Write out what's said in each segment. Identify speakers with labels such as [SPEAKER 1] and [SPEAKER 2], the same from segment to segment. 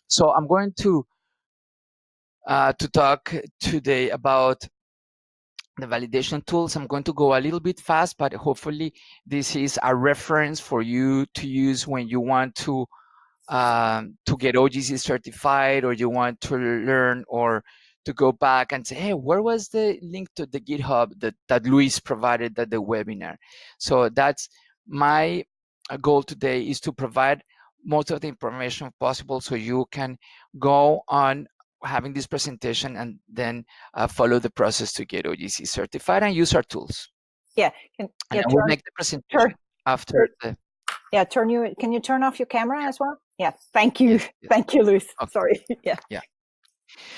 [SPEAKER 1] So I'm going to talk today about the validation tools. I'm going to go a little bit fast, but hopefully this is a reference for you to use when you want to get OGC certified, or you want to learn or to go back and say, hey, where was the link to the GitHub that Luis provided at the webinar? So that's my goal today, is to provide most of the information possible so you can go on having this presentation and then follow the process to get OGC certified and use our tools.
[SPEAKER 2] Yeah,
[SPEAKER 1] and I will make the presentation after the.
[SPEAKER 2] Yeah, can you turn off your camera as well? Yeah, thank you. Yes. Thank you, Luis. Okay. Sorry. Yeah.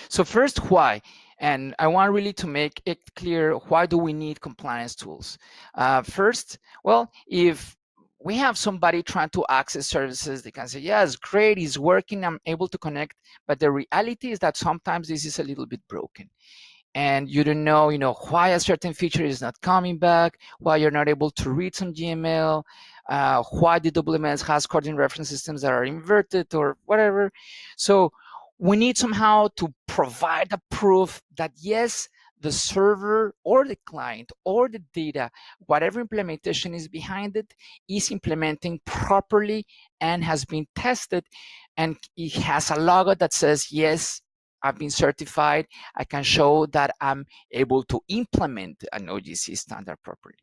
[SPEAKER 1] So first, why? And I want really to make it clear, why do we need compliance tools? First, well, if we have somebody trying to access services, they can say, yes, great, it's working, I'm able to connect. But the reality is that sometimes this is a little bit broken. And you don't know, why a certain feature is not coming back, why you're not able to read some GML, why the WMS has coordinate reference systems that are inverted or whatever. So we need somehow to provide a proof that yes, the server or the client or the data, whatever implementation is behind it, is implementing properly and has been tested, and it has a logo that says, yes, I've been certified. I can show that I'm able to implement an OGC standard properly.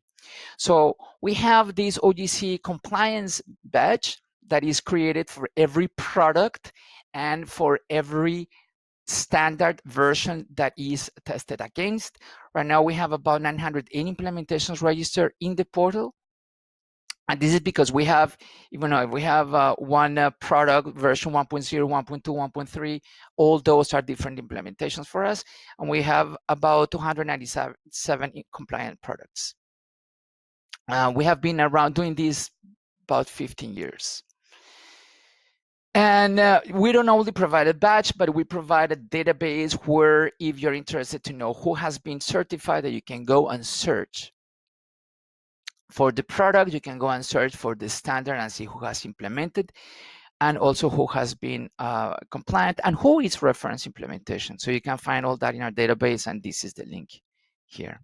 [SPEAKER 1] So we have this OGC compliance badge that is created for every product and for every standard version that is tested against. Right now we have about 980 implementations registered in the portal. And this is because we have, even though we have one product, version 1.0, 1.2, 1.3, all those are different implementations for us. And we have about 297 compliant products. We have been around doing this about 15 years. And we don't only provide a badge, but we provide a database where, if you're interested to know who has been certified, that you can go and search. For the product, you can go and search for the standard and see who has implemented, and also who has been compliant and who is reference implementation. So you can find all that in our database, and this is the link here.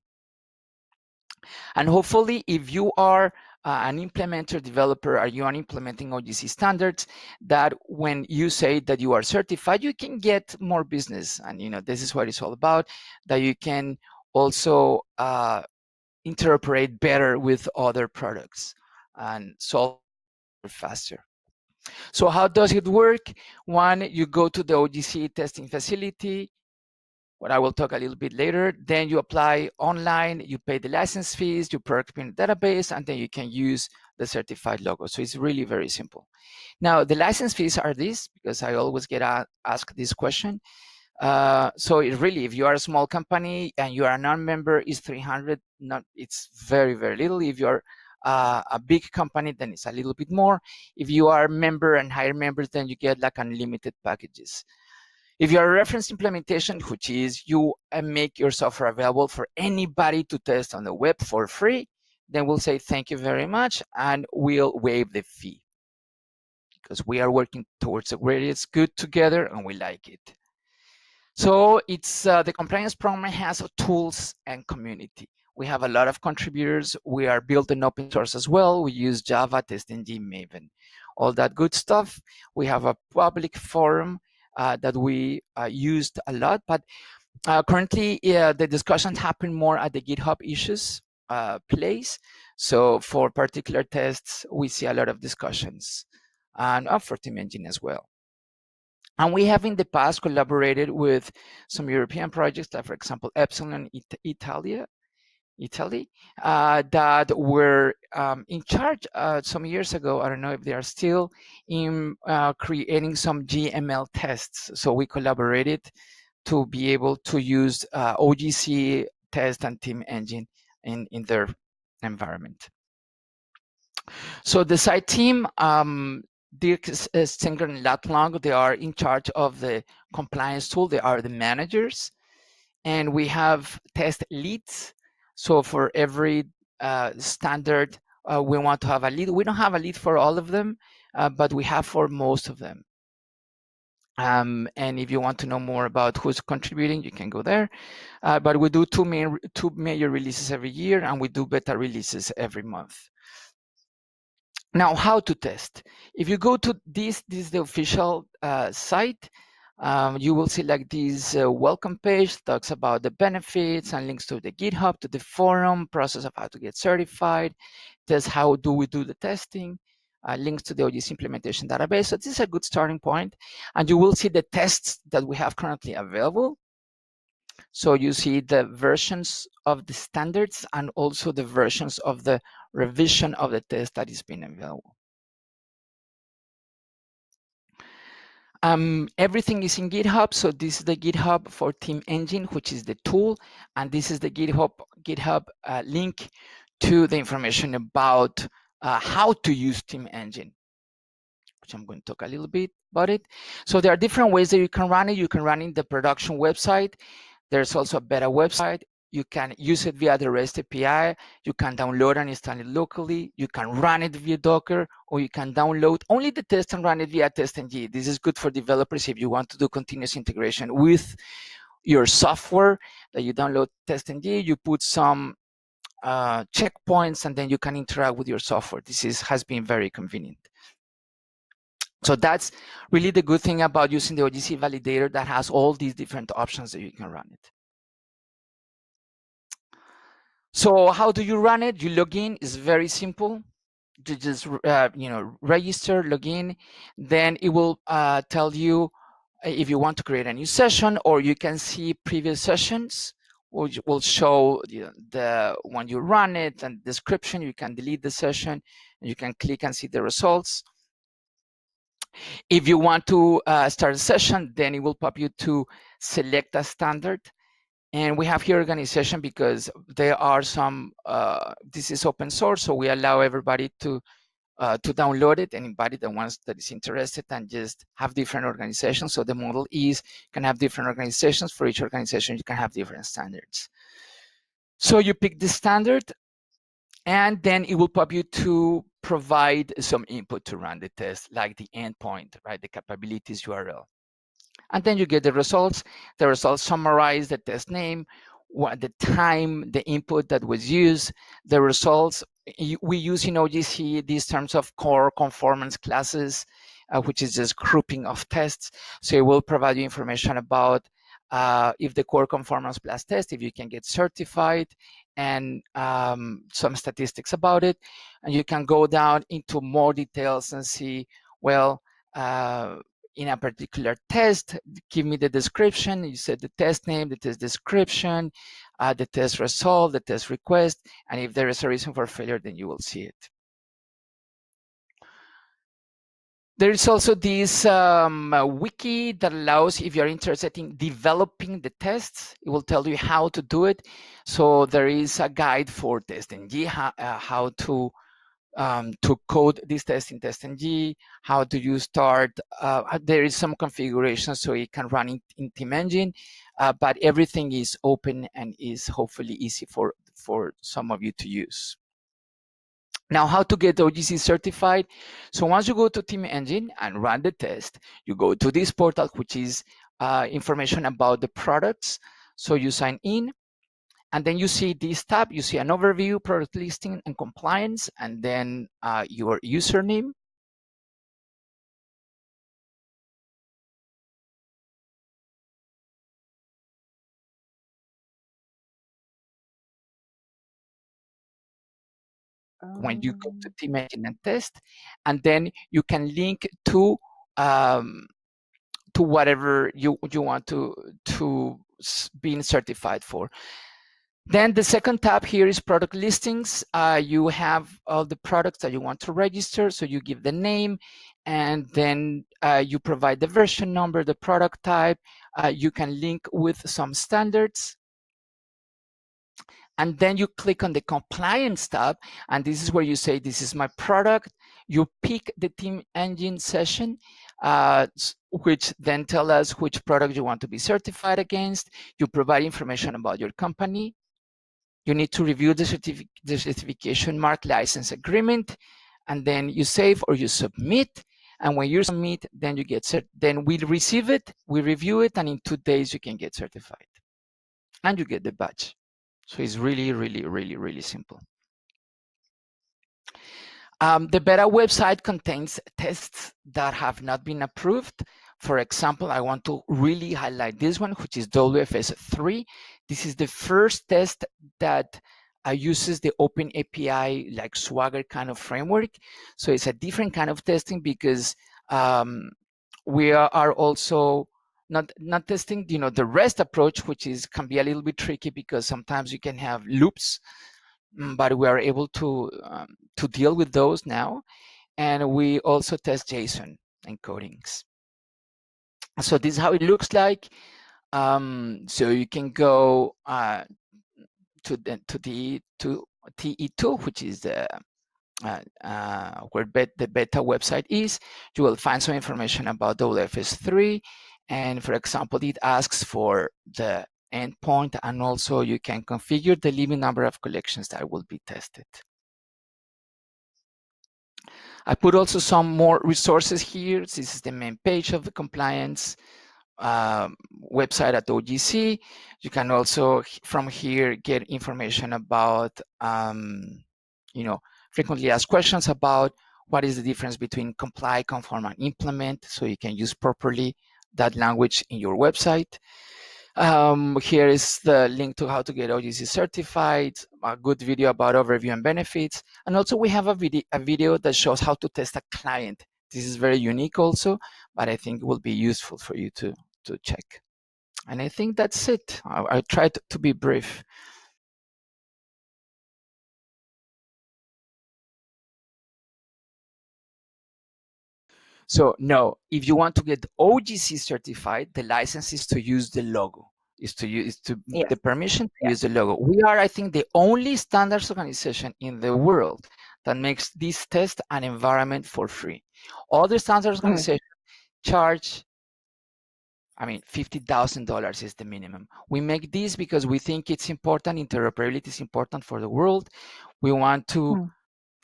[SPEAKER 1] And hopefully, if you are an implementer developer, are you implementing OGC standards, that when you say that you are certified, you can get more business. And this is what it's all about, that you can also interoperate better with other products and solve faster. So how does it work? One, you go to the OGC testing facility, what I will talk a little bit later. Then you apply online, you pay the license fees, you product in the database, and then you can use the certified logo. So it's really very simple. Now, the license fees are this, because I always get asked this question. So it really, if you are a small company and you are a non-member, is 300. It's very, very little. If you're a big company, then it's a little bit more. If you are a member and higher members, then you get like unlimited packages. If you're a reference implementation, which is you make your software available for anybody to test on the web for free, then we'll say thank you very much, and we'll waive the fee, because we are working towards a where it's good together and we like it. So it's the compliance program has tools and community. We have a lot of contributors. We are building open source as well. We use Java, TestNG, Maven, all that good stuff. We have a public forum that we used a lot, but currently the discussions happen more at the GitHub issues place. So for particular tests, we see a lot of discussions, and for Team Engine as well. And we have in the past collaborated with some European projects, like for example, Epsilon Italy, that were in charge some years ago. I don't know if they are still in creating some GML tests. So we collaborated to be able to use OGC test and Team Engine in their environment. So the site team, Dirk Stenger and Latlang, they are in charge of the compliance tool. They are the managers. And we have test leads. So for every standard, we want to have a lead. We don't have a lead for all of them, but we have for most of them. And if you want to know more about who's contributing, you can go there. But we do two major releases every year, and we do beta releases every month. Now, how to test? If you go to this is the official site. You will see like this welcome page, talks about the benefits and links to the GitHub, to the forum, process of how to get certified, test how do we do the testing, links to the OGC implementation database. So this is a good starting point. And you will see the tests that we have currently available. So you see the versions of the standards and also the versions of the revision of the test that is being available. Everything is in GitHub. So this is the GitHub for Team Engine, which is the tool. And this is the GitHub link to the information about how to use Team Engine, which I'm going to talk a little bit about it. So there are different ways that you can run it. You can run it in the production website. There's also a beta website. You can use it via the REST API. You can download and install it locally. You can run it via Docker, or you can download only the test and run it via TestNG. This is good for developers if you want to do continuous integration with your software. That you download TestNG, you put some checkpoints, and then you can interact with your software. This has been very convenient. So that's really the good thing about using the OGC validator, that has all these different options that you can run it. So how do you run it? You log in. It's very simple. You just register, log in. Then it will tell you if you want to create a new session, or you can see previous sessions, which will show the when you run it and description. You can delete the session, and you can click and see the results. If you want to start a session, then it will pop you to select a standard. And we have here organization because there are some, this is open source, so we allow everybody to download it, and anybody that is interested, and just have different organizations. So the model is, you can have different organizations. For each organization, you can have different standards. So you pick the standard, and then it will pop you to provide some input to run the test, like the endpoint, right? The capabilities URL. And then you get the results. The results summarize the test name, what the time, the input that was used, the results. We use in OGC these terms of core conformance classes, which is just grouping of tests. So it will provide you information about if the core conformance plus test, if you can get certified, and some statistics about it. And you can go down into more details and see, well, in a particular test, give me the description. You said the test name, the test description, the test result, the test request, and if there is a reason for failure, then you will see it. There is also this wiki that allows, if you're interested in developing the tests, it will tell you how to do it. So there is a guide for TestNG, how to code this test in TestNG, how do you start. There is some configuration so it can run in Team Engine, but everything is open and is hopefully easy for some of you to use. Now, how to get OGC certified? So once you go to Team Engine and run the test, you go to this portal, which is information about the products. So you sign in, and then you see this tab. You see an overview, product listing, and compliance, and then your username. When you go to Team Engine and test, and then you can link to whatever you want to being certified for. Then the second tab here is product listings. You have all the products that you want to register. So you give the name, and then you provide the version number, the product type. You can link with some standards. And then you click on the compliance tab, and this is where you say, this is my product. You pick the Team Engine session, which then tell us which product you want to be certified against. You provide information about your company. You need to review the certification mark license agreement, and then you save or you submit. And when you submit, then you get then we receive it, we review it, and in 2 days you can get certified, and you get the badge. So it's really, really, really, really simple. The beta website contains tests that have not been approved. For example, I want to really highlight this one, which is WFS3. This is the first test that uses the Open API, like Swagger kind of framework. So it's a different kind of testing because we are also not testing, the REST approach, which can be a little bit tricky because sometimes you can have loops, but we are able to deal with those now. And we also test JSON encodings. So this is how it looks like. So you can go to TE2, which is the where the beta website is. You will find some information about WFS3, and for example, it asks for the endpoint, and also you can configure the limit number of collections that will be tested. I put also some more resources here. This is the main page of the compliance website at OGC. You can also from here get information about frequently asked questions about what is the difference between comply, conform, and implement, so you can use properly that language in your website. Here is the link to how to get OGC certified, a good video about overview and benefits. And also we have a video that shows how to test a client. This is very unique also, but I think it will be useful for you to check. And I think that's it. I tried to be brief. So no, if you want to get OGC certified, the license is to use the logo, the permission to use the logo. We are, I think, the only standards organization in the world that makes this test an environment for free. Other standards organizations charge, I mean, $50,000 is the minimum. We make this because we think it's important. Interoperability is important for the world. We want to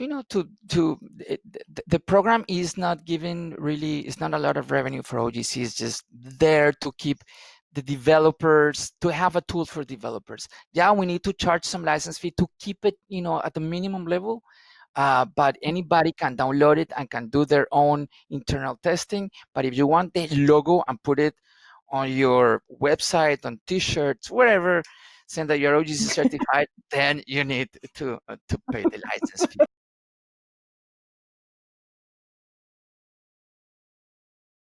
[SPEAKER 1] the program is not giving really, it's not a lot of revenue for OGC. It's just there to keep the developers, to have a tool for developers. Yeah, we need to charge some license fee to keep it, at the minimum level. But anybody can download it and can do their own internal testing. But if you want the logo and put it on your website, on T-shirts, wherever, saying that you're OGC certified, then you need to pay the license fee.